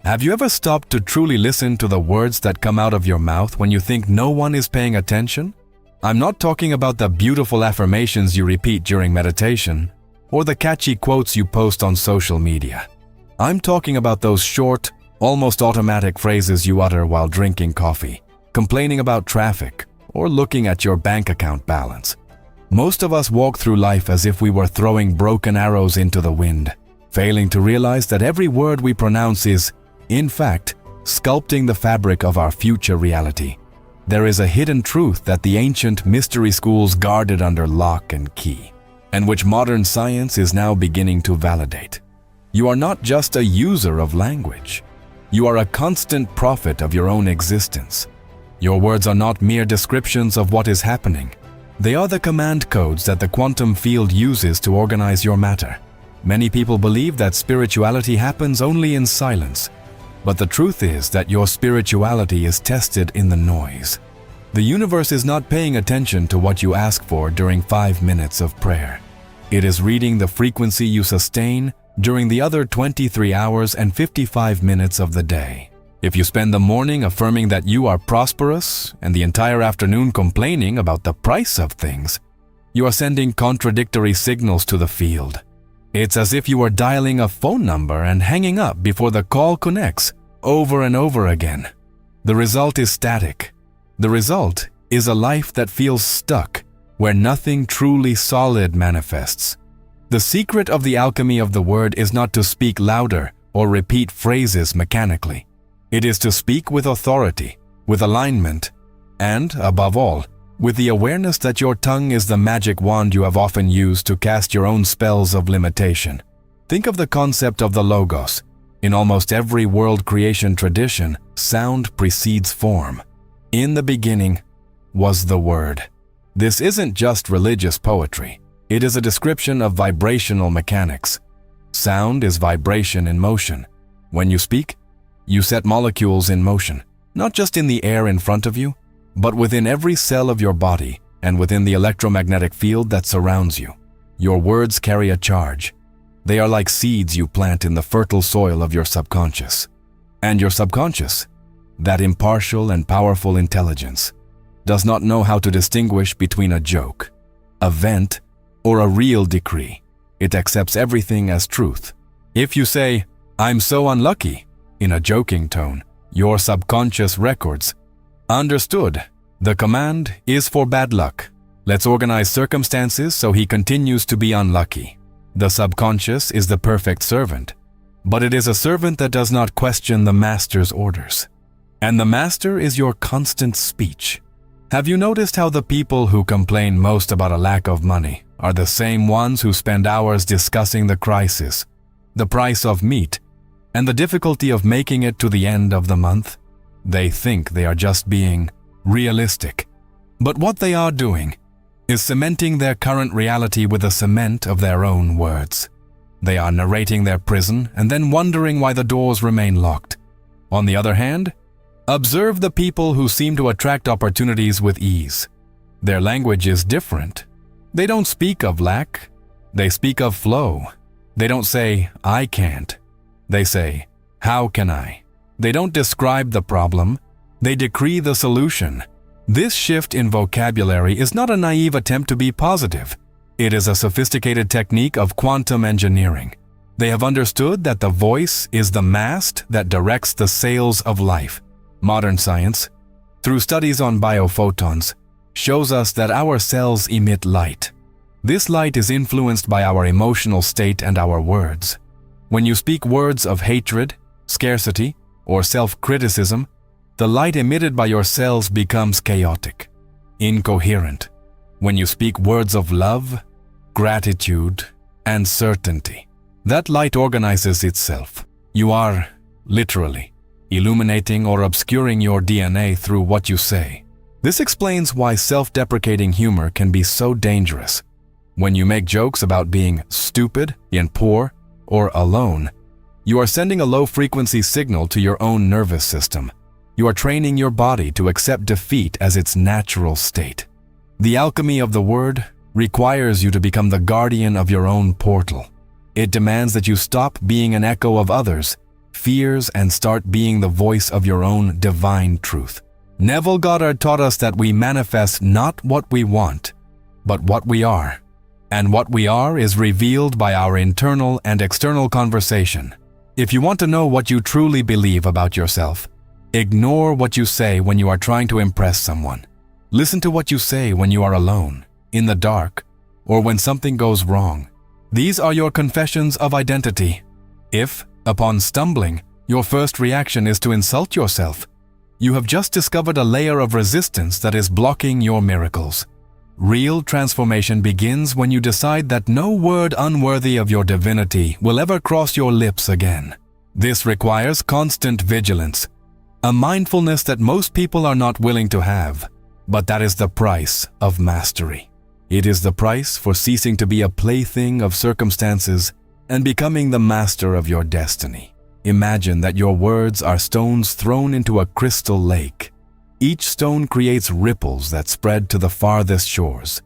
Have you ever stopped to truly listen to the words that come out of your mouth when you think no one is paying attention? I'm not talking about the beautiful affirmations you repeat during meditation or the catchy quotes you post on social media. I'm talking about those short, almost automatic phrases you utter while drinking coffee, complaining about traffic, or looking at your bank account balance. Most of us walk through life as if we were throwing broken arrows into the wind, failing to realize that every word we pronounce is, in fact, sculpting the fabric of our future reality. There is a hidden truth that the ancient mystery schools guarded under lock and key, and which modern science is now beginning to validate. You are not just a user of language. You are a constant prophet of your own existence. Your words are not mere descriptions of what is happening. They are the command codes that the quantum field uses to organize your matter. Many people believe that spirituality happens only in silence, but the truth is that your spirituality is tested in the noise. The universe is not paying attention to what you ask for during 5 minutes of prayer. It is reading the frequency you sustain during the other 23 hours and 55 minutes of the day. If you spend the morning affirming that you are prosperous and the entire afternoon complaining about the price of things, you are sending contradictory signals to the field. It's as if you are dialing a phone number and hanging up before the call connects over and over again. The result is static. The result is a life that feels stuck, where nothing truly solid manifests. The secret of the alchemy of the word is not to speak louder or repeat phrases mechanically. It is to speak with authority, with alignment, and, above all, with the awareness that your tongue is the magic wand you have often used to cast your own spells of limitation. Think of the concept of the logos. In almost every world creation tradition, sound precedes form. In the beginning was the Word. This isn't just religious poetry. It is a description of vibrational mechanics. Sound is vibration in motion. When you speak, you set molecules in motion, not just in the air in front of you, but within every cell of your body and within the electromagnetic field that surrounds you. Your words carry a charge. They are like seeds you plant in the fertile soil of your subconscious. And your subconscious, that impartial and powerful intelligence, does not know how to distinguish between a joke, a vent, or a real decree. It accepts everything as truth. If you say, "I'm so unlucky," in a joking tone, your subconscious records, "Understood. The command is for bad luck. Let's organize circumstances so he continues to be unlucky." The subconscious is the perfect servant, but it is a servant that does not question the master's orders. And the master is your constant speech. Have you noticed how the people who complain most about a lack of money are the same ones who spend hours discussing the crisis, the price of meat, and the difficulty of making it to the end of the month? They think they are just being realistic. But what they are doing is cementing their current reality with the cement of their own words. They are narrating their prison and then wondering why the doors remain locked. On the other hand, observe the people who seem to attract opportunities with ease. Their language is different. They don't speak of lack. They speak of flow. They don't say, "I can't." They say, "How can I?" They don't describe the problem. They decree the solution. This shift in vocabulary is not a naive attempt to be positive. It is a sophisticated technique of quantum engineering. They have understood that the voice is the mast that directs the sails of life. Modern science, through studies on biophotons, shows us that our cells emit light. This light is influenced by our emotional state and our words. When you speak words of hatred, scarcity, or self-criticism, the light emitted by your cells becomes chaotic, incoherent. When you speak words of love, gratitude, and certainty, that light organizes itself. You are, literally, illuminating or obscuring your DNA through what you say. This explains why self-deprecating humor can be so dangerous. When you make jokes about being stupid, poor, or alone, you are sending a low-frequency signal to your own nervous system. You are training your body to accept defeat as its natural state. The alchemy of the word requires you to become the guardian of your own portal. It demands that you stop being an echo of others fears, and start being the voice of your own divine truth. Neville Goddard taught us that we manifest not what we want, but what we are. And what we are is revealed by our internal and external conversation. If you want to know what you truly believe about yourself, ignore what you say when you are trying to impress someone. Listen to what you say when you are alone, in the dark, or when something goes wrong. These are your confessions of identity. If, upon stumbling, your first reaction is to insult yourself, you have just discovered a layer of resistance that is blocking your miracles. Real transformation begins when you decide that no word unworthy of your divinity will ever cross your lips again. This requires constant vigilance, a mindfulness that most people are not willing to have, but that is the price of mastery. It is the price for ceasing to be a plaything of circumstances and becoming the master of your destiny. Imagine that your words are stones thrown into a crystal lake. Each stone creates ripples that spread to the farthest shores.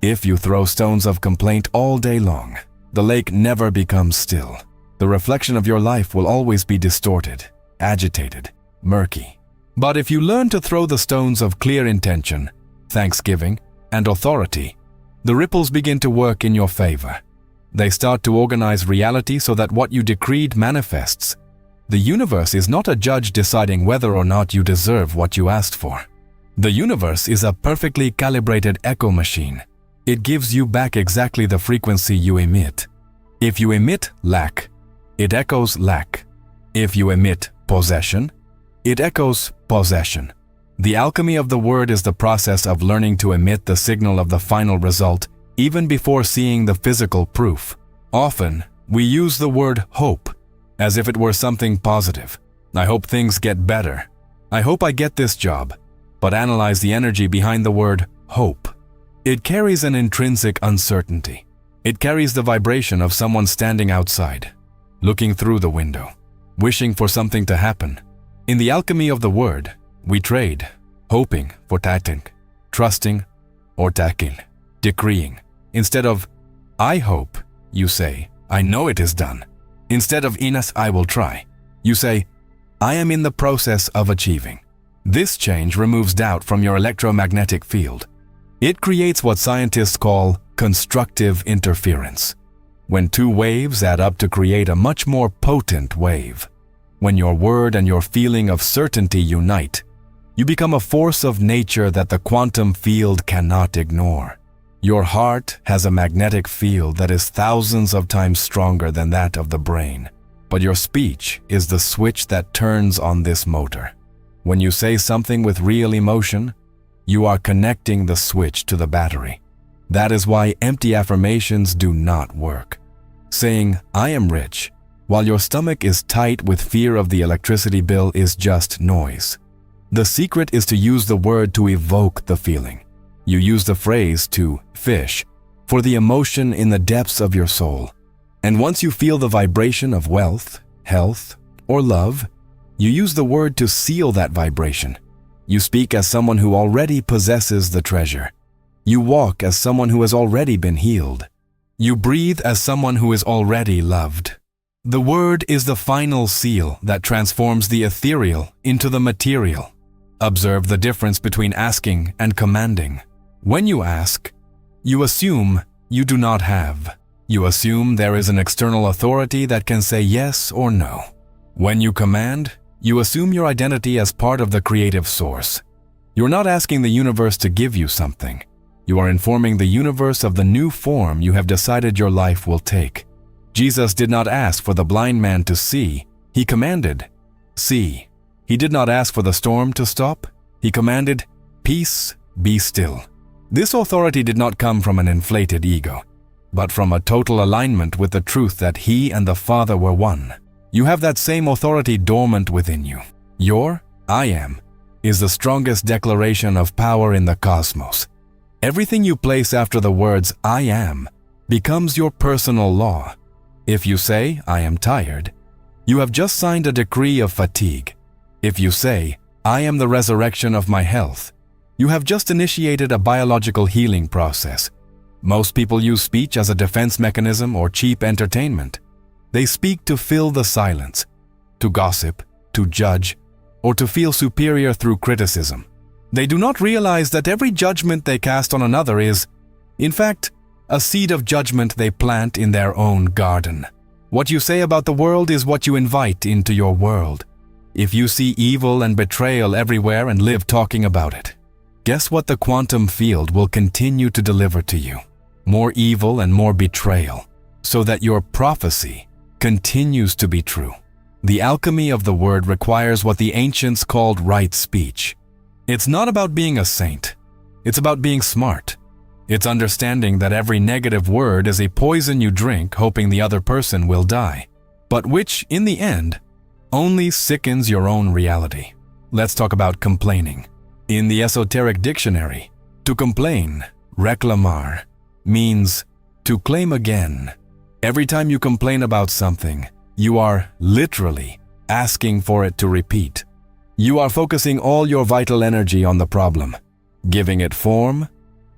If you throw stones of complaint all day long, the lake never becomes still. The reflection of your life will always be distorted, agitated, murky. But if you learn to throw the stones of clear intention, thanksgiving, and authority, the ripples begin to work in your favor. They start to organize reality so that what you decreed manifests. The universe is not a judge deciding whether or not you deserve what you asked for. The universe is a perfectly calibrated echo machine. It gives you back exactly the frequency you emit. If you emit lack, it echoes lack. If you emit possession, it echoes possession. The alchemy of the word is the process of learning to emit the signal of the final result even before seeing the physical proof. Often, we use the word hope as if it were something positive. I hope things get better. I hope I get this job. But analyze the energy behind the word hope. It carries an intrinsic uncertainty. It carries the vibration of someone standing outside, looking through the window, wishing for something to happen. In the alchemy of the word, we trade, hoping for tating, trusting or takil, decreeing. Instead of, I hope, you say, I know it is done. Instead of Inas, I will try, you say, I am in the process of achieving. This change removes doubt from your electromagnetic field. It creates what scientists call constructive interference. When two waves add up to create a much more potent wave. When your word and your feeling of certainty unite, you become a force of nature that the quantum field cannot ignore. Your heart has a magnetic field that is thousands of times stronger than that of the brain, but your speech is the switch that turns on this motor. When you say something with real emotion, you are connecting the switch to the battery. That is why empty affirmations do not work. Saying, I am rich, while your stomach is tight with fear of the electricity bill is just noise. The secret is to use the word to evoke the feeling. You use the phrase to fish for the emotion in the depths of your soul. And once you feel the vibration of wealth, health, or love, you use the word to seal that vibration. You speak as someone who already possesses the treasure. You walk as someone who has already been healed. You breathe as someone who is already loved. The word is the final seal that transforms the ethereal into the material. Observe the difference between asking and commanding. When you ask, you assume you do not have. You assume there is an external authority that can say yes or no. When you command, you assume your identity as part of the creative source. You're not asking the universe to give you something. You are informing the universe of the new form you have decided your life will take. Jesus did not ask for the blind man to see. He commanded, see. He did not ask for the storm to stop. He commanded, peace, be still. This authority did not come from an inflated ego, but from a total alignment with the truth that he and the Father were one. You have that same authority dormant within you. Your I am is the strongest declaration of power in the cosmos. Everything you place after the words I am becomes your personal law. If you say, I am tired, you have just signed a decree of fatigue. If you say, I am the resurrection of my health, you have just initiated a biological healing process. Most people use speech as a defense mechanism or cheap entertainment. They speak to fill the silence. to gossip, to judge, or to feel superior through criticism. They do not realize that every judgment they cast on another is, in fact, a seed of judgment they plant in their own garden. What you say about the world is what you invite into your world. If you see evil and betrayal everywhere and live talking about it, guess what the quantum field will continue to deliver to you? More evil and more betrayal, so that your prophecy continues to be true. The alchemy of the word requires what the ancients called right speech. It's not about being a saint. It's about being smart. It's understanding that every negative word is a poison you drink hoping the other person will die, but which, in the end, only sickens your own reality. Let's talk about complaining. In the esoteric dictionary, to complain, reclamar, means to claim again. Every time you complain about something, you are literally asking for it to repeat. You are focusing all your vital energy on the problem, giving it form,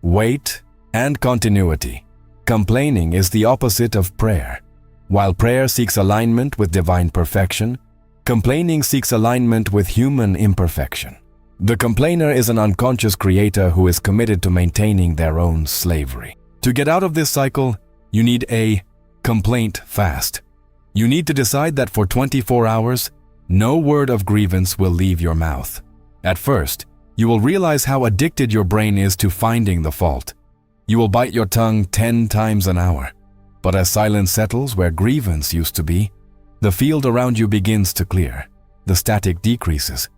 weight, and continuity. Complaining is the opposite of prayer. While prayer seeks alignment with divine perfection, complaining seeks alignment with human imperfection. The complainer is an unconscious creator who is committed to maintaining their own slavery. To get out of this cycle, you need a complaint fast. You need to decide that for 24 hours, no word of grievance will leave your mouth. At first, you will realize how addicted your brain is to finding the fault. You will bite your tongue 10 times an hour. But as silence settles where grievance used to be, the field around you begins to clear. The static decreases.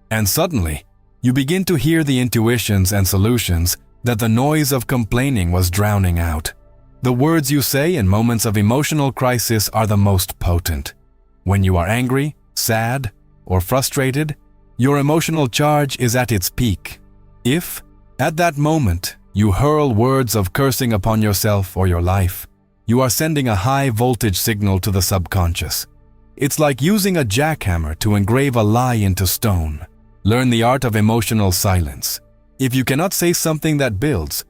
And suddenly, you begin to hear the intuitions and solutions that the noise of complaining was drowning out. The words you say in moments of emotional crisis are the most potent. When you are angry, sad, or frustrated, your emotional charge is at its peak. If, at that moment, you hurl words of cursing upon yourself or your life, you are sending a high-voltage signal to the subconscious. It's like using a jackhammer to engrave a lie into stone. Learn the art of emotional silence. If you cannot say something that builds,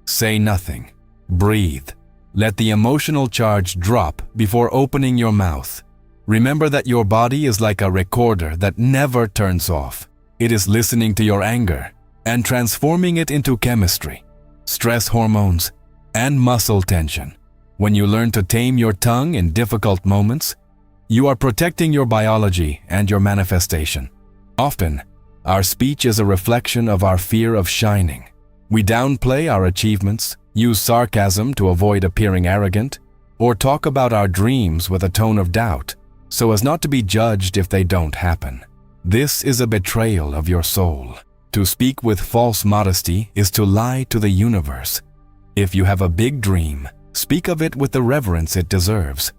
say nothing. Breathe. Let the emotional charge drop before opening your mouth. Remember that your body is like a recorder that never turns off. It is listening to your anger and transforming it into chemistry, stress hormones, and muscle tension. When you learn to tame your tongue in difficult moments, you are protecting your biology and your manifestation. Often, our speech is a reflection of our fear of shining. We downplay our achievements, use sarcasm to avoid appearing arrogant, or talk about our dreams with a tone of doubt, so as not to be judged if they don't happen. This is a betrayal of your soul. To speak with false modesty is to lie to the universe. If you have a big dream, speak of it with the reverence it deserves.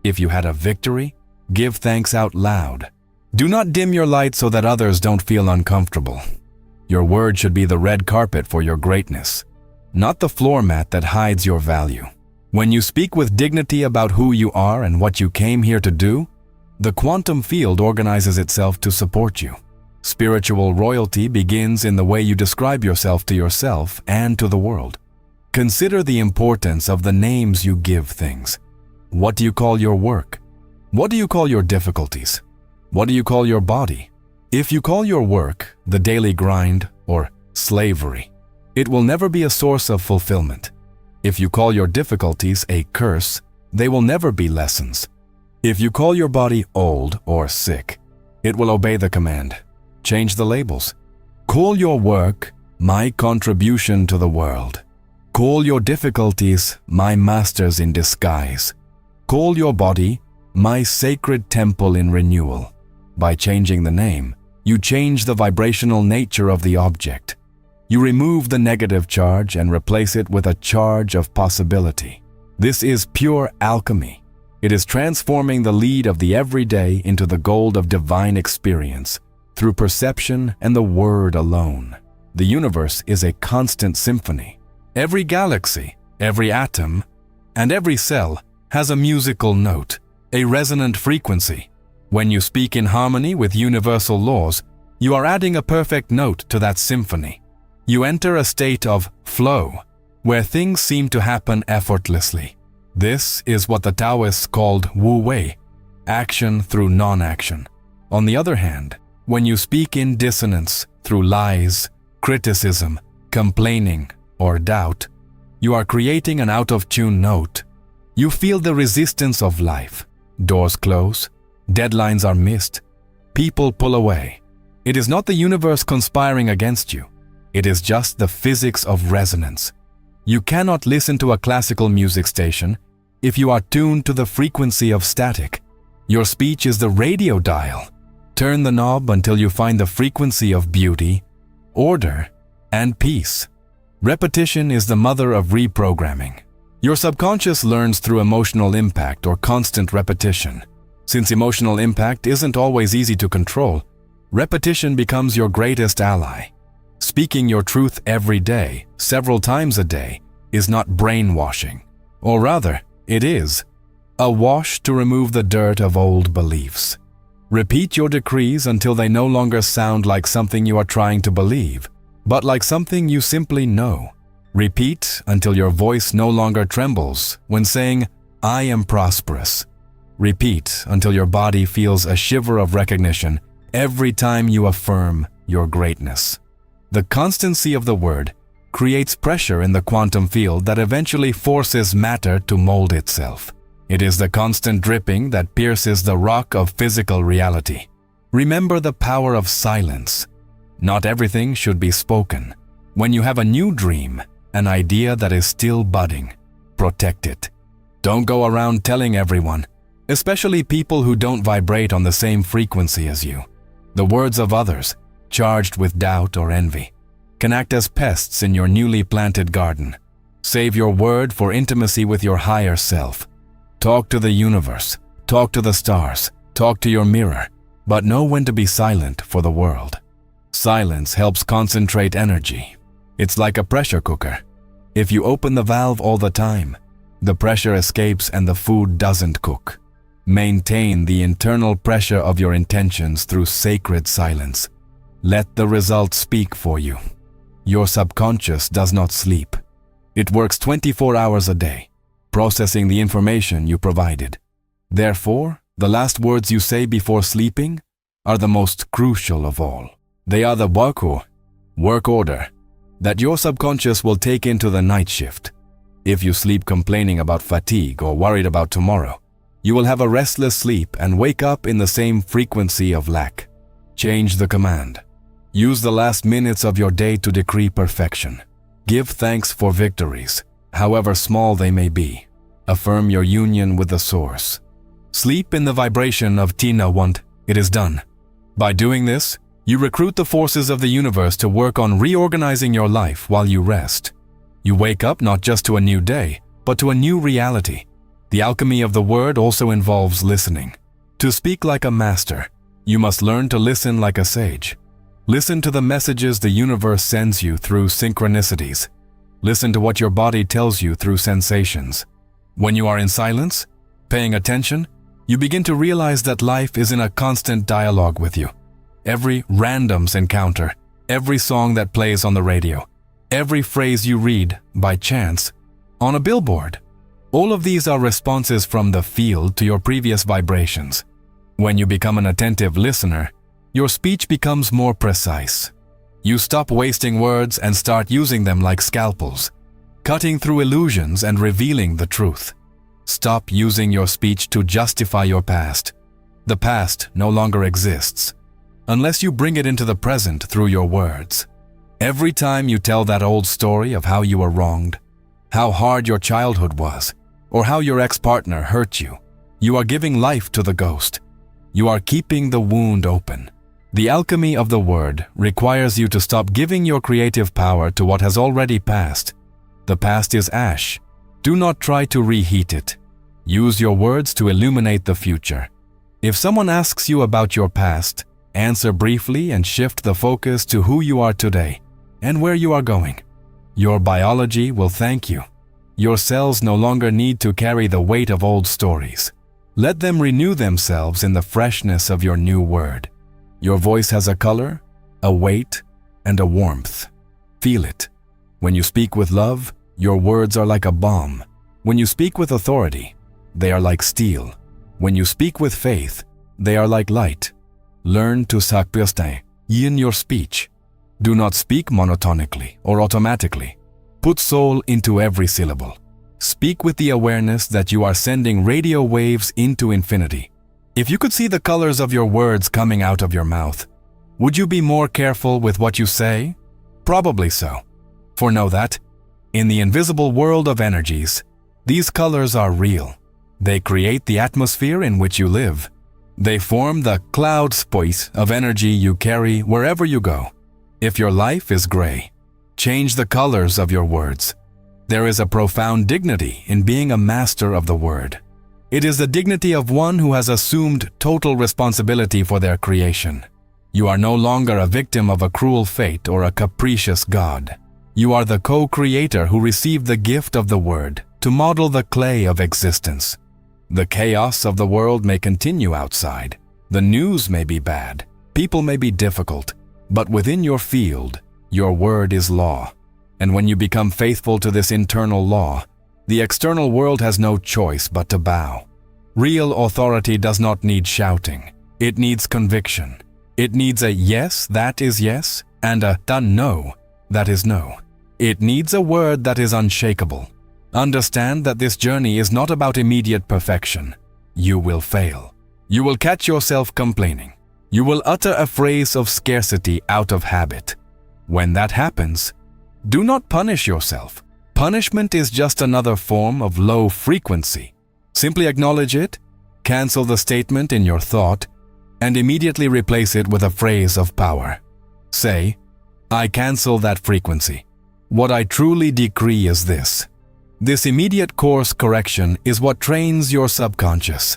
If you had a victory, give thanks out loud. Do not dim your light so that others don't feel uncomfortable. Your word should be the red carpet for your greatness, not the floor mat that hides your value. When you speak with dignity about who you are and what you came here to do, the quantum field organizes itself to support you. Spiritual royalty begins in the way you describe yourself to yourself and to the world. Consider the importance of the names you give things. What do you call your work? What do you call your difficulties? What do you call your body? If you call your work the daily grind or slavery, it will never be a source of fulfillment. If you call your difficulties a curse, they will never be lessons. If you call your body old or sick, it will obey the command. Change the labels. Call your work my contribution to the world. Call your difficulties my masters in disguise. Call your body my sacred temple in renewal. By changing the name, you change the vibrational nature of the object. You remove the negative charge and replace it with a charge of possibility. This is pure alchemy. It is transforming the lead of the everyday into the gold of divine experience through perception and the word alone. The universe is a constant symphony. Every galaxy, every atom, and every cell has a musical note, a resonant frequency. When you speak in harmony with universal laws, you are adding a perfect note to that symphony. You enter a state of flow, where things seem to happen effortlessly. This is what the Taoists called Wu Wei, action through non-action. On the other hand, when you speak in dissonance through lies, criticism, complaining, or doubt, you are creating an out-of-tune note. You feel the resistance of life. Doors close, deadlines are missed, people pull away. It is not the universe conspiring against you. It is just the physics of resonance. You cannot listen to a classical music station if you are tuned to the frequency of static. Your speech is the radio dial. Turn the knob until you find the frequency of beauty, order, and peace. Repetition is the mother of reprogramming. Your subconscious learns through emotional impact or constant repetition. Since emotional impact isn't always easy to control, repetition becomes your greatest ally. Speaking your truth every day, several times a day, is not brainwashing. Or rather, it is a wash to remove the dirt of old beliefs. Repeat your decrees until they no longer sound like something you are trying to believe, but like something you simply know. Repeat until your voice no longer trembles when saying, "I am prosperous." Repeat until your body feels a shiver of recognition every time you affirm your greatness. The constancy of the word creates pressure in the quantum field that eventually forces matter to mold itself. It is the constant dripping that pierces the rock of physical reality. Remember the power of silence. Not everything should be spoken. When you have a new dream, an idea that is still budding, protect it. Don't go around telling everyone, especially people who don't vibrate on the same frequency as you. The words of others, charged with doubt or envy, can act as pests in your newly planted garden. Save your word for intimacy with your higher self. Talk to the universe, talk to the stars, talk to your mirror, but know when to be silent for the world. Silence helps concentrate energy. It's like a pressure cooker. If you open the valve all the time, the pressure escapes and the food doesn't cook. Maintain the internal pressure of your intentions through sacred silence. Let the results speak for you. Your subconscious does not sleep. It works 24 hours a day, processing the information you provided. Therefore, the last words you say before sleeping are the most crucial of all. They are the work order, that your subconscious will take into the night shift. If you sleep complaining about fatigue or worried about tomorrow, you will have a restless sleep and wake up in the same frequency of lack. Change the command. Use the last minutes of your day to decree perfection. Give thanks for victories, however small they may be. Affirm your union with the source. Sleep in the vibration of Tina want, it is done. By doing this, you recruit the forces of the universe to work on reorganizing your life while you rest. You wake up not just to a new day, but to a new reality. The alchemy of the word also involves listening. To speak like a master, you must learn to listen like a sage. Listen to the messages the universe sends you through synchronicities. Listen to what your body tells you through sensations. When you are in silence, paying attention, you begin to realize that life is in a constant dialogue with you. Every randoms encounter, every song that plays on the radio, every phrase you read, by chance, on a billboard. All of these are responses from the field to your previous vibrations. When you become an attentive listener, your speech becomes more precise. You stop wasting words and start using them like scalpels, cutting through illusions and revealing the truth. Stop using your speech to justify your past. The past no longer exists, unless you bring it into the present through your words. Every time you tell that old story of how you were wronged, how hard your childhood was, or how your ex-partner hurt you, you are giving life to the ghost. You are keeping the wound open. The alchemy of the word requires you to stop giving your creative power to what has already passed. The past is ash. Do not try to reheat it. Use your words to illuminate the future. If someone asks you about your past, answer briefly and shift the focus to who you are today and where you are going. Your biology will thank you. Your cells no longer need to carry the weight of old stories. Let them renew themselves in the freshness of your new word. Your voice has a color, a weight, and a warmth. Feel it. When you speak with love, your words are like a balm. When you speak with authority, they are like steel. When you speak with faith, they are like light. Learn to sakpyastay in your speech. Do not speak monotonically or automatically. Put soul into every syllable. Speak with the awareness that you are sending radio waves into infinity. If you could see the colors of your words coming out of your mouth, would you be more careful with what you say? Probably so. For know that, in the invisible world of energies, these colors are real. They create the atmosphere in which you live. They form the cloud space of energy you carry wherever you go. If your life is gray, change the colors of your words. There is a profound dignity in being a master of the word. It is the dignity of one who has assumed total responsibility for their creation. You are no longer a victim of a cruel fate or a capricious God. You are the co-creator who received the gift of the word to model the clay of existence. The chaos of the world may continue outside. The news may be bad. People may be difficult. But within your field, your word is law. And when you become faithful to this internal law, the external world has no choice but to bow. Real authority does not need shouting. It needs conviction. It needs a yes, that is yes, and a no, that is no. It needs a word that is unshakable. Understand that this journey is not about immediate perfection. You will fail. You will catch yourself complaining. You will utter a phrase of scarcity out of habit. When that happens, do not punish yourself. Punishment is just another form of low frequency. Simply acknowledge it, cancel the statement in your thought, and immediately replace it with a phrase of power. Say, I cancel that frequency. What I truly decree is this. This immediate course correction is what trains your subconscious.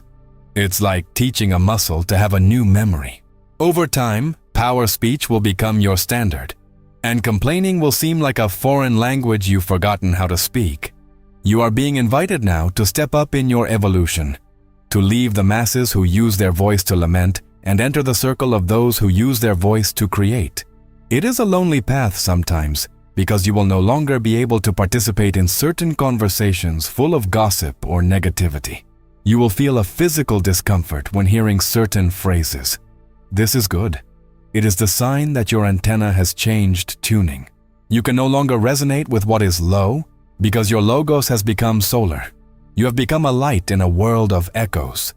It's like teaching a muscle to have a new memory. Over time, power speech will become your standard, and complaining will seem like a foreign language you've forgotten how to speak. You are being invited now to step up in your evolution, to leave the masses who use their voice to lament and enter the circle of those who use their voice to create. It is a lonely path sometimes, because you will no longer be able to participate in certain conversations full of gossip or negativity. You will feel a physical discomfort when hearing certain phrases. This is good. It is the sign that your antenna has changed tuning. You can no longer resonate with what is low because your logos has become solar. You have become a light in a world of echoes.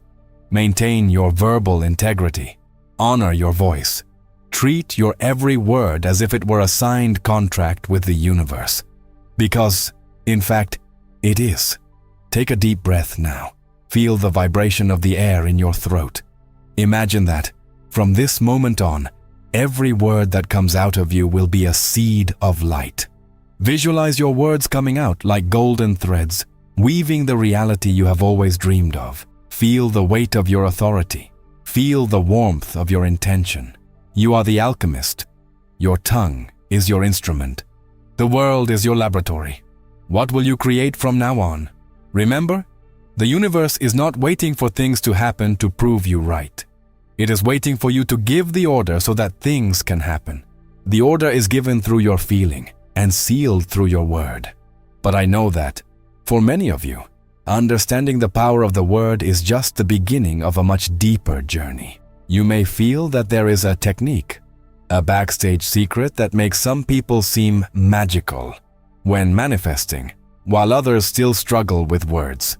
Maintain your verbal integrity. Honor your voice. Treat your every word as if it were a signed contract with the universe. Because, in fact, it is. Take a deep breath now. Feel the vibration of the air in your throat. Imagine that, from this moment on, every word that comes out of you will be a seed of light. Visualize your words coming out like golden threads, weaving the reality you have always dreamed of. Feel the weight of your authority. Feel the warmth of your intention. You are the alchemist. Your tongue is your instrument. The world is your laboratory. What will you create from now on? Remember, the universe is not waiting for things to happen to prove you right. It is waiting for you to give the order so that things can happen. The order is given through your feeling and sealed through your word. But I know that, for many of you, understanding the power of the word is just the beginning of a much deeper journey. You may feel that there is a technique, a backstage secret that makes some people seem magical when manifesting, while others still struggle with words.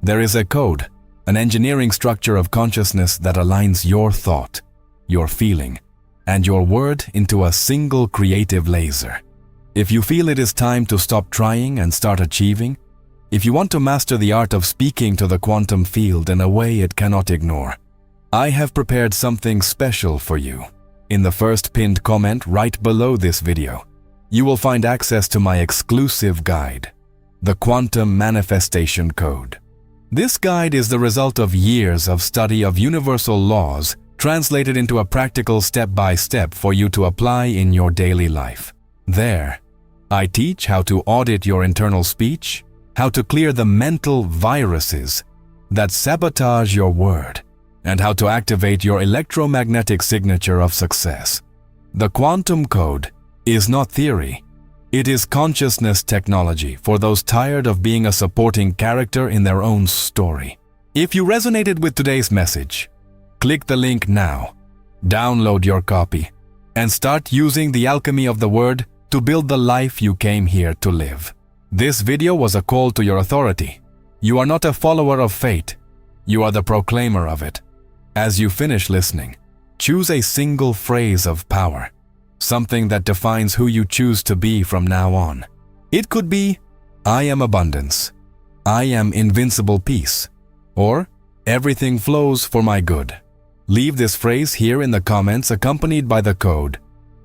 There is a code, an engineering structure of consciousness that aligns your thought, your feeling, and your word into a single creative laser. If you feel it is time to stop trying and start achieving, if you want to master the art of speaking to the quantum field in a way it cannot ignore, I have prepared something special for you. In the first pinned comment right below this video, you will find access to my exclusive guide, the Quantum Manifestation Code. This guide is the result of years of study of universal laws translated into a practical step-by-step for you to apply in your daily life. There, I teach how to audit your internal speech, how to clear the mental viruses that sabotage your word, and how to activate your electromagnetic signature of success. The quantum code is not theory. It is consciousness technology for those tired of being a supporting character in their own story. If you resonated with today's message, click the link now, download your copy, and start using the alchemy of the word to build the life you came here to live. This video was a call to your authority. You are not a follower of fate. You are the proclaimer of it. As you finish listening, choose a single phrase of power, something that defines who you choose to be from now on. It could be, I am abundance, I am invincible peace, or everything flows for my good. Leave this phrase here in the comments accompanied by the code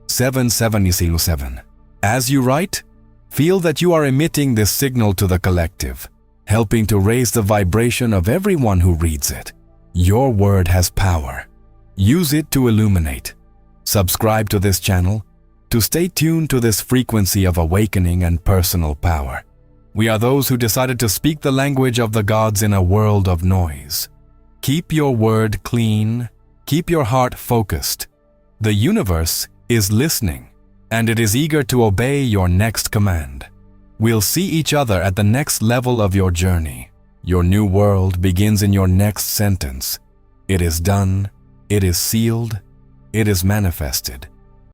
7707. As you write, feel that you are emitting this signal to the collective, helping to raise the vibration of everyone who reads it. Your word has power. Use it to illuminate. Subscribe to this channel to stay tuned to this frequency of awakening and personal power. We are those who decided to speak the language of the gods in a world of noise. Keep your word clean. Keep your heart focused. The universe is listening, and it is eager to obey your next command. We'll see each other at the next level of your journey. Your new world begins in your next sentence. It is done. It is sealed. It is manifested.